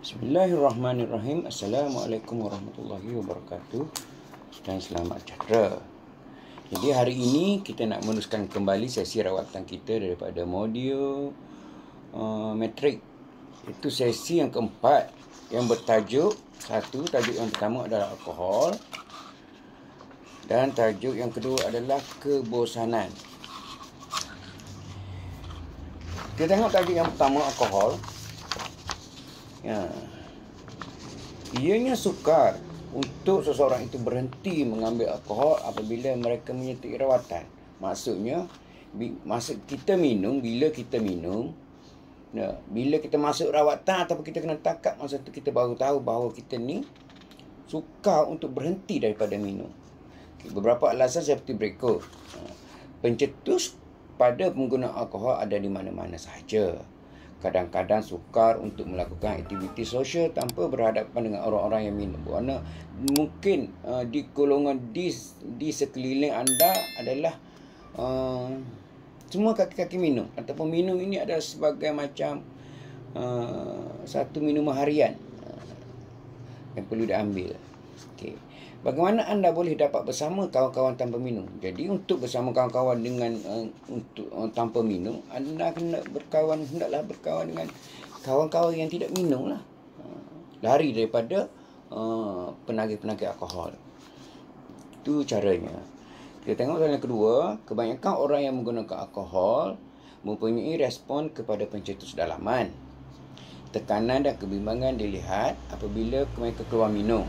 Bismillahirrahmanirrahim. Assalamualaikum warahmatullahi wabarakatuh dan selamat sejahtera. Jadi hari ini kita nak meneruskan kembali sesi rawatan kita daripada modul metrik. Itu sesi yang keempat yang bertajuk tajuk yang pertama adalah alkohol dan tajuk yang kedua adalah kebosanan. Kita tengok tajuk yang pertama, alkohol. Ya. Ianya sukar untuk seseorang itu berhenti mengambil alkohol apabila mereka menyertai rawatan. Maksudnya, maksud kita minum, bila kita minum, ya, bila kita masuk rawatan ataupun kita kena tangkap, masa tu kita baru tahu bahawa kita ni sukar untuk berhenti daripada minum. Beberapa alasan seperti berikut. Pencetus pada penggunaan alkohol ada di mana-mana sahaja. Kadang-kadang sukar untuk melakukan aktiviti sosial tanpa berhadapan dengan orang-orang yang minum. Kerana mungkin di golongan di sekeliling anda adalah semua kaki-kaki minum. Ataupun minum ini adalah sebagai macam satu minuman harian yang perlu diambil. Okay. Bagaimana anda boleh dapat bersama kawan-kawan tanpa minum? Jadi untuk bersama kawan-kawan dengan tanpa minum, anda hendaklah berkawan dengan kawan-kawan yang tidak minum lah. Lari daripada penagih-penagih alkohol. Itu caranya. Kita tengok soalan kedua, kebanyakan orang yang menggunakan alkohol mempunyai respon kepada pencetus dalaman. Tekanan dan kebimbangan dilihat apabila mereka keluar minum.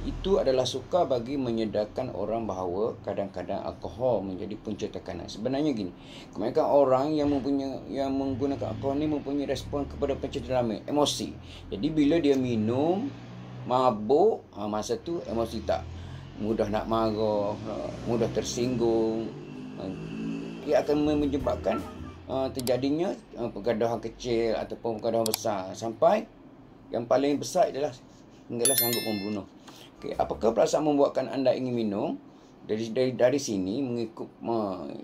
Itu adalah sukar bagi menyedarkan orang bahawa kadang-kadang alkohol menjadi punca tekanan. Sebenarnya gini, kebanyakan orang yang menggunakan alkohol ni mempunyai respon kepada punca dalaman, emosi. Jadi bila dia minum, mabuk, masa tu emosi tak. Mudah nak marah, mudah tersinggung. Ia akan menyebabkan terjadinya pergaduhan kecil ataupun pergaduhan besar. Sampai yang paling besar adalah hinggalah sanggup membunuh. Okay. Apakah perasaan membuatkan anda ingin minum? Dari sini, mengikut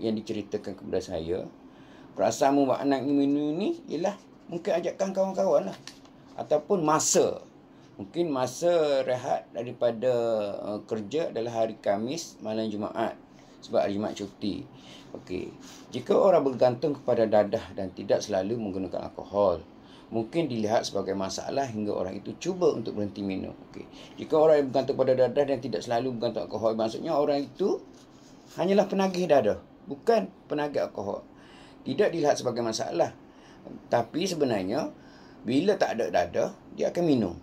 yang diceritakan kepada saya, perasaan membuat anda ingin minum ni ialah mungkin ajakkan kawan-kawan lah. Ataupun masa. Mungkin masa rehat daripada kerja adalah hari Khamis, malam Jumaat. Sebab hari Jumaat cuti. Okay. Jika orang bergantung kepada dadah dan tidak selalu menggunakan alkohol, mungkin dilihat sebagai masalah hingga orang itu cuba untuk berhenti minum. Okey. Jika orang yang bergantung pada dadah dan tidak selalu bergantung alkohol, maksudnya orang itu hanyalah penagih dadah, bukan penagih alkohol. Tidak dilihat sebagai masalah. Tapi sebenarnya, bila tak ada dadah, dia akan minum.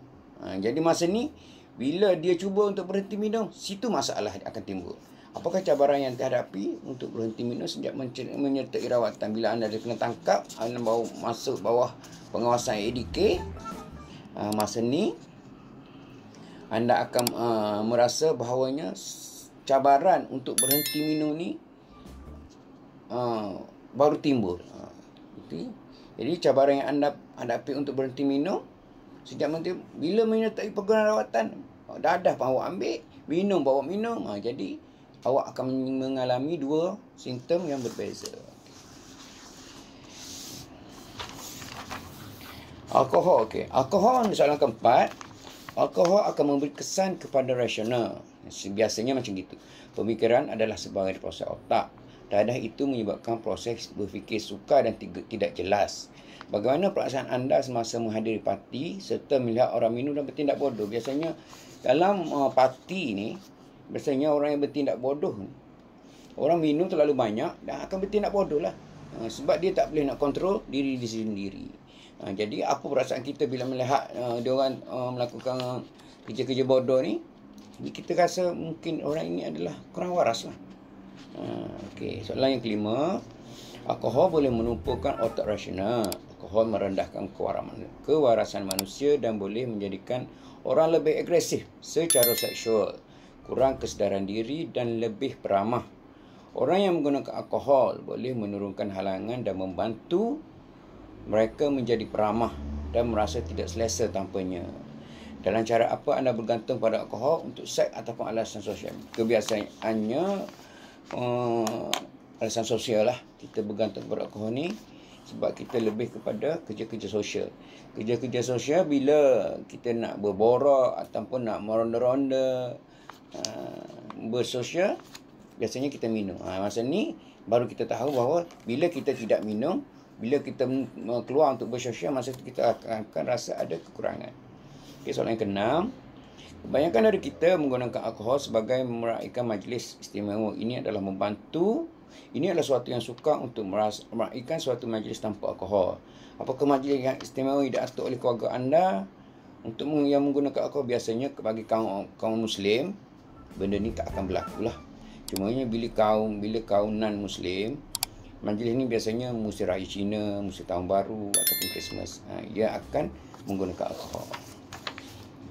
Jadi masa ni, bila dia cuba untuk berhenti minum, situ masalah akan timbul. Apakah cabaran yang dihadapi untuk berhenti minum sejak menyertai rawatan? Bila anda kena tangkap, anda baru masuk bawah pengawasan ADK, masa ni anda akan merasa bahawanya cabaran untuk berhenti minum ni baru timbul. Jadi cabaran yang anda hadapi untuk berhenti minum sejak bila menyertai penggunaan rawatan, dadah pun awak ambil, minum pun awak minum. Jadi awak akan mengalami dua simptom yang berbeza. Alkohol, okey. Alkohol, soalan keempat. Alkohol akan memberi kesan kepada rasional. Biasanya macam gitu. Pemikiran adalah sebagai proses otak. Dadah itu menyebabkan proses berfikir sukar dan tidak jelas. Bagaimana perasaan anda semasa menghadiri parti serta melihat orang minum dan bertindak bodoh? Biasanya dalam parti ni, biasanya orang yang bertindak bodoh ni, orang minum terlalu banyak dan akan bertindak bodoh lah. Sebab dia tak boleh nak kontrol diri dia sendiri. Jadi apa perasaan kita bila melihat dia orang melakukan kerja-kerja bodoh ni? Kita rasa mungkin orang ini adalah kurang waras lah. Okey, soalan yang kelima. Alkohol boleh menumpukan otak rasional. Alkohol merendahkan kewarasan manusia dan boleh menjadikan orang lebih agresif secara seksual, kurang kesedaran diri dan lebih peramah. Orang yang menggunakan alkohol boleh menurunkan halangan dan membantu mereka menjadi peramah dan merasa tidak selesa tanpanya. Dalam cara apa anda bergantung pada alkohol untuk seks ataupun alasan sosial? Kebiasaannya alasan sosial lah kita bergantung pada alkohol ni. sebab kita lebih kepada kerja-kerja sosial. Kerja-kerja sosial bila kita nak berborak ataupun nak meronda-ronda, bersosial, biasanya kita minum. Masa ni baru kita tahu bahawa bila kita tidak minum, bila kita keluar untuk bersosial, masa itu kita akan rasa ada kekurangan. Okay, soalan yang keenam. Kebanyakan dari kita menggunakan alkohol sebagai meraikan majlis istimewa. Ini adalah membantu. Ini adalah suatu yang suka untuk meraikan suatu majlis tanpa alkohol. Apakah majlis yang istimewa yang diatur oleh keluarga anda untuk yang menggunakan alkohol? Biasanya bagi kaum Muslim, benda ni tak akan berlaku lah. Cumanya bila kaum non-Muslim, majlis ni biasanya musim raya Cina, musim tahun baru ataupun Christmas, ia akan menggunakan alkohol.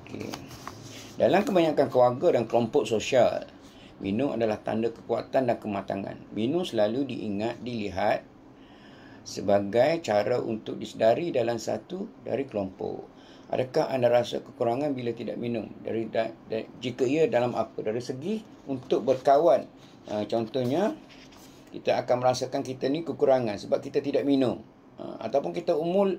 Okay. Dalam kebanyakan keluarga dan kelompok sosial, minum adalah tanda kekuatan dan kematangan. Minum selalu dilihat sebagai cara untuk disedari dalam satu dari kelompok. Adakah anda rasa kekurangan bila tidak minum? Jika ia dalam apa? Dari segi untuk berkawan. Contohnya, kita akan merasakan kita ni kekurangan sebab kita tidak minum. Ataupun kita umur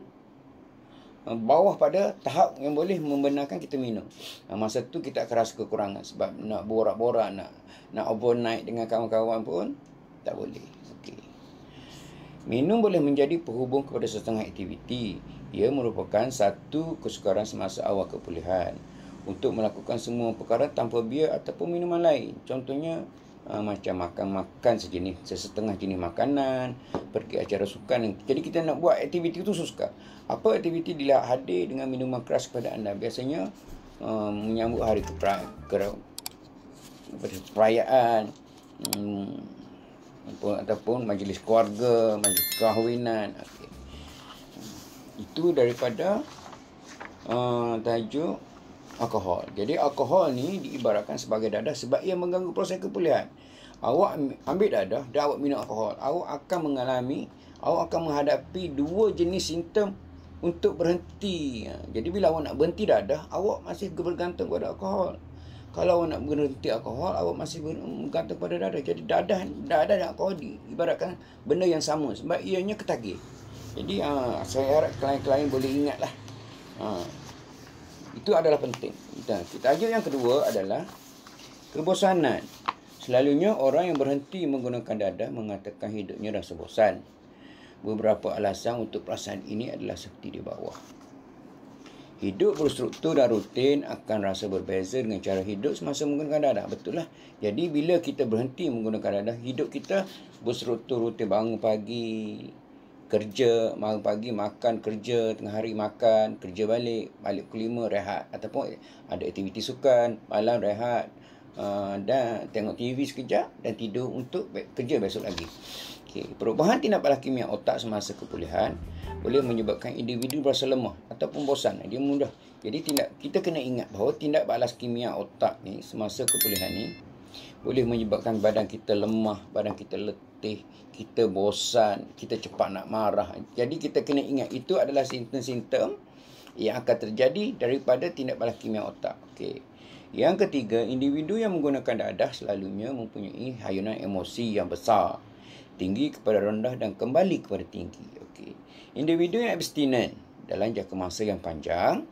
bawah pada tahap yang boleh membenarkan kita minum. Masa tu kita akan rasa kekurangan sebab nak borak-borak, nak overnight dengan kawan-kawan pun tak boleh. Okay. Minum boleh menjadi penghubung kepada setengah aktiviti. Ia merupakan satu kesukaran semasa awal kepulihan untuk melakukan semua perkara tanpa bia ataupun minuman lain. Contohnya macam makan sesetengah jenis makanan, pergi acara sukan. Jadi kita nak buat aktiviti itu susah. Apa aktiviti dilihat hadir dengan minuman keras kepada anda? Biasanya menyambut hari perayaan, ataupun majlis keluarga, majlis kahwinan. Okay. Itu daripada tajuk alkohol. Jadi alkohol ni diibaratkan sebagai dadah sebab ia mengganggu proses kepulihan. Awak ambil dadah dan awak minum alkohol, awak akan menghadapi dua jenis simptom untuk berhenti. Jadi bila awak nak berhenti dadah, awak masih bergantung pada alkohol. Kalau awak nak berhenti alkohol, awak masih bergantung pada dadah. Jadi dadah dan alkohol diibaratkan benda yang sama sebab ianya ketagih. Jadi saya harap klien-klien boleh ingatlah. Itu adalah penting. Tajuk yang kedua adalah kebosanan. Selalunya orang yang berhenti menggunakan dadah mengatakan hidupnya rasa bosan. Beberapa alasan untuk perasaan ini adalah seperti di bawah. Hidup berstruktur dan rutin akan rasa berbeza dengan cara hidup semasa menggunakan dadah. Betul lah. Jadi bila kita berhenti menggunakan dadah, hidup kita berstruktur rutin. Bangun pagi, kerja, bangun pagi, makan, kerja, tengah hari makan, kerja balik pukul 5, rehat. Ataupun ada aktiviti sukan, malam rehat, dan tengok TV sekejap dan tidur untuk kerja besok lagi. Okay. Perubahan tindak balas kimia otak semasa kepulihan boleh menyebabkan individu berasa lemah ataupun bosan. Dia mudah. Jadi kita kena ingat bahawa tindak balas kimia otak ni semasa kepulihan ni boleh menyebabkan badan kita lemah, badan kita letih, kita bosan, kita cepat nak marah. Jadi kita kena ingat itu adalah simptom-simptom yang akan terjadi daripada tindak balas kimia otak. Okey. Yang ketiga, individu yang menggunakan dadah selalunya mempunyai hayunan emosi yang besar, tinggi kepada rendah dan kembali kepada tinggi. Okey. Individu yang abstinen dalam jangka masa yang panjang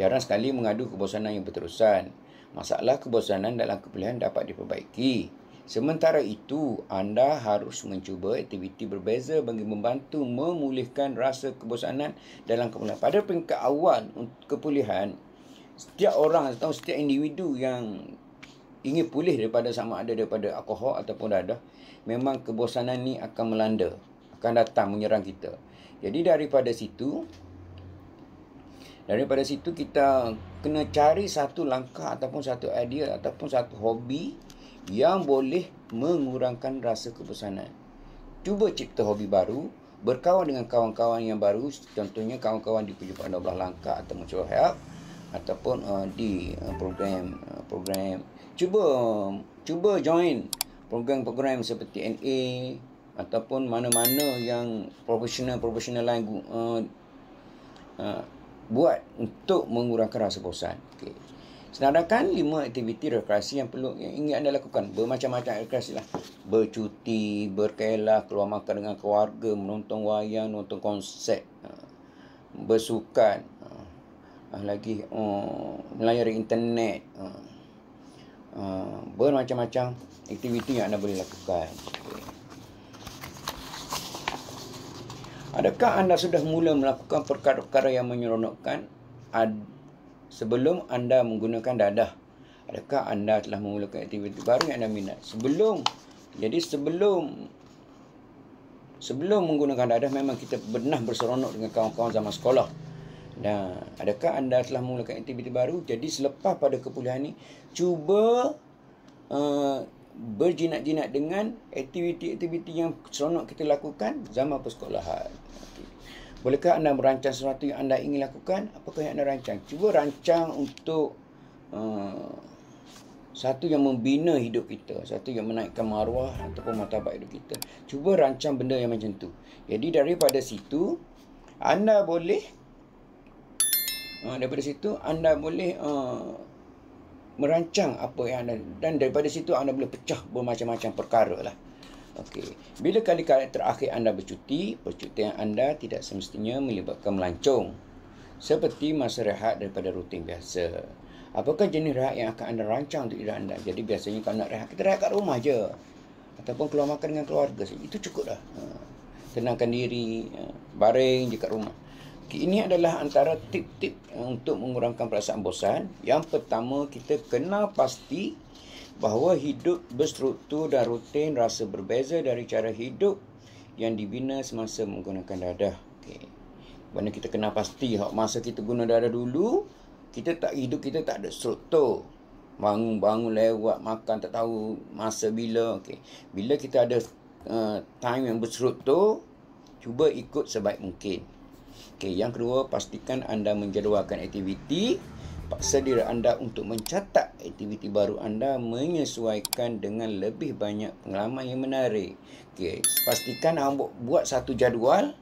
jarang sekali mengadu kebosanan yang berterusan. Masalah kebosanan dalam kepulihan dapat diperbaiki. Sementara itu, anda harus mencuba aktiviti berbeza bagi membantu memulihkan rasa kebosanan dalam kepulihan. Pada peringkat awal kepulihan, setiap orang atau setiap individu yang ingin pulih daripada sama ada daripada alkohol ataupun dadah, memang kebosanan ni akan melanda, akan datang menyerang kita. Jadi daripada situ kita kena cari satu langkah ataupun satu idea ataupun satu hobi yang boleh mengurangkan rasa kebosanan. Cuba cipta hobi baru, berkawan dengan kawan-kawan yang baru, contohnya kawan-kawan di perjumpaan 12 langkah atau mencuba help ataupun di program cuba join program-program seperti NA ataupun mana-mana yang profesional lain buat untuk mengurangkan rasa bosan. Okay. Senaraikan 5 aktiviti rekreasi yang ingin anda lakukan. Bermacam-macam rekreasi lah. Bercuti, berkelah, keluar makan dengan keluarga, menonton wayang, nonton konsert, bersukan, melayari internet, bermacam-macam aktiviti yang anda boleh lakukan. Adakah anda sudah mula melakukan perkara-perkara yang menyeronokkan sebelum anda menggunakan dadah? Adakah anda telah memulakan aktiviti baru yang anda minat? Sebelum menggunakan dadah, memang kita pernah berseronok dengan kawan-kawan zaman sekolah. Dan adakah anda telah memulakan aktiviti baru? Jadi selepas pada kepulihan ni, cuba berjinak-jinak dengan aktiviti-aktiviti yang seronok kita lakukan zaman persekolahan. Bolehkah anda merancang sesuatu yang anda ingin lakukan? Apakah yang anda rancang? Cuba rancang untuk satu yang membina hidup kita, satu yang menaikkan maruah ataupun martabat hidup kita. Cuba rancang benda yang macam tu. Jadi daripada situ anda boleh merancang apa yang anda, dan daripada situ anda boleh pecah bermacam-macam perkara lah. Okey. Bila kali-kali terakhir anda bercuti, percutian anda tidak semestinya melibatkan melancong seperti masa rehat daripada rutin biasa. Apakah jenis rehat yang akan anda rancang untuk hidup anda? Jadi biasanya kalau nak rehat, kita rehat kat rumah je, ataupun keluar makan dengan keluarga. Itu cukup dah. Tenangkan diri, baring je kat rumah. Ini adalah antara tip-tip untuk mengurangkan perasaan bosan. Yang pertama, kita kena pasti bahawa hidup berstruktur dan rutin rasa berbeza dari cara hidup yang dibina semasa menggunakan dadah. Okey. Mana kita kena pasti masa kita guna dadah dulu, hidup kita tak ada struktur. Bangun lewat, makan tak tahu masa bila. Okey. Bila kita ada time yang berstruktur, cuba ikut sebaik mungkin. Okey, yang kedua, pastikan anda menjadualkan aktiviti. Paksa diri anda untuk mencatat aktiviti baru anda menyesuaikan dengan lebih banyak pengalaman yang menarik. Okey, pastikan anda buat satu jadual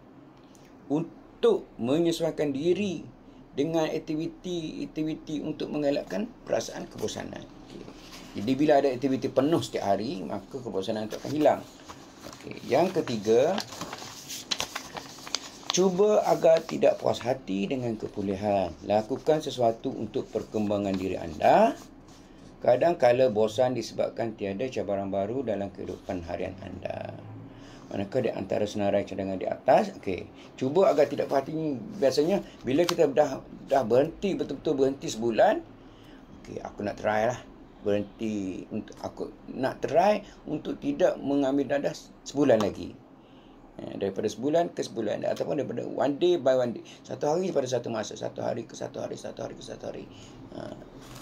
untuk menyesuaikan diri dengan aktiviti untuk mengelakkan perasaan kebosanan. Okey. Jadi bila ada aktiviti penuh setiap hari, maka kebosanan itu akan hilang. Okey, yang ketiga, cuba agar tidak puas hati dengan kepulihan. Lakukan sesuatu untuk perkembangan diri anda. Kadang-kala bosan disebabkan tiada cabaran baru dalam kehidupan harian anda. Manakah di antara senarai cadangan di atas? Okey, cuba agar tidak puas hati. Biasanya bila kita dah berhenti, betul-betul berhenti sebulan, okey, aku nak try lah. Aku nak try untuk tidak mengambil dadah sebulan lagi. Daripada sebulan ke sebulan, ataupun daripada one day by one day, satu hari pada satu masa, satu hari ke satu hari.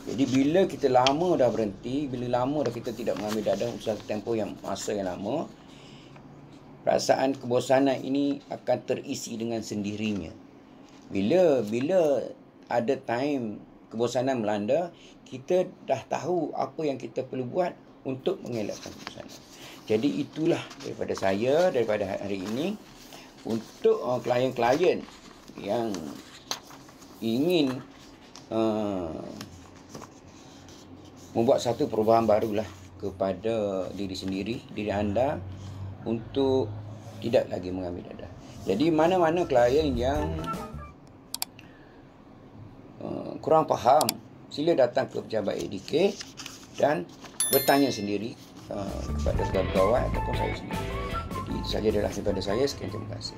Jadi bila kita lama dah berhenti, bila lama dah kita tidak mengambil dadah untuk satu tempoh masa yang lama, perasaan kebosanan ini akan terisi dengan sendirinya. Bila ada time kebosanan melanda, kita dah tahu apa yang kita perlu buat untuk mengelakkan kebosanan. Jadi itulah daripada hari ini untuk klien-klien yang ingin membuat satu perubahan barulah kepada diri anda untuk tidak lagi mengambil dadah. Jadi mana-mana klien yang kurang faham, sila datang ke pejabat ADK dan bertanya sendiri kepada kawan-kawan ataupun saya sendiri. Jadi saja adalah daripada saya. Sekian, terima kasih.